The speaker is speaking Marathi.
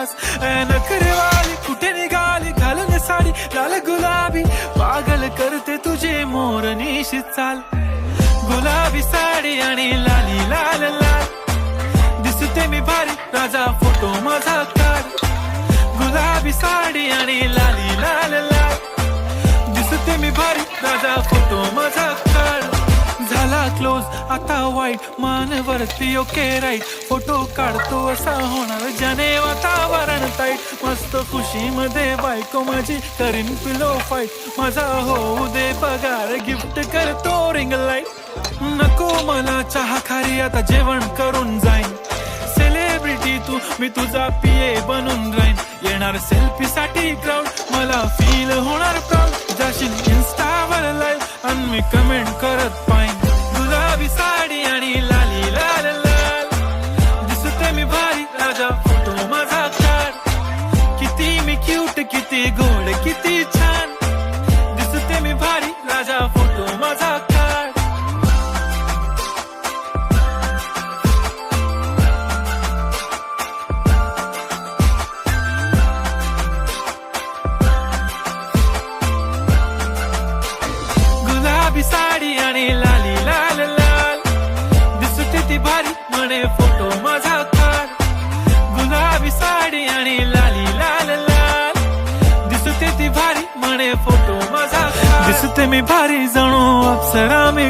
खास नखरेवाली कुठे निघाली घालून साडी लाल गुलाबी पागल करते तुझे मोरनीशी चाल गुलाबी साडी आणि लाली लाल लाल दिसते मी भारी राजा फोटो माझा काढ गुलाबी साडी आणि लाली लाल लाल दिसते मी भारी राजा फोटो माझा काढ झाला क्लोज आता वाईट मानवरती ओके राईट फोटो काढतो असा होणार ज्याने वातावरण ताईट मस्त खुशी मध्ये बायको माझी करीन पिलो फाईट माझा होऊ दे पगार गिफ्ट करतो रिंग लाईट नको मला चहा खारी आता जेवण करून जाईन सेलिब्रिटी तू मी तुझा पिये बनून राहीन येणार सेल्फी साठी क्राऊड मला फील होणार प्राऊड जाशील इन्स्टावर लाईव्ह आणि मी कमेंट करत पाहिन गुलाबी साडी आणि लाली लाल लाल दिसते मी भारी राजा फोटो माझा काढ किती मी क्यूट किती गोड किती छान दिसते मी भारी राजा फोटो माझा काढ गुलाबी साडी आणि लाली लाल लाल दिसते ती भारी म्हणे फोटो माझा काढ गुलाबी साडी आणि लाली लाल लाल दिसते ती भारी म्हणे फोटो माझा काढ दिसते मी भारी जणू अप्सरा मी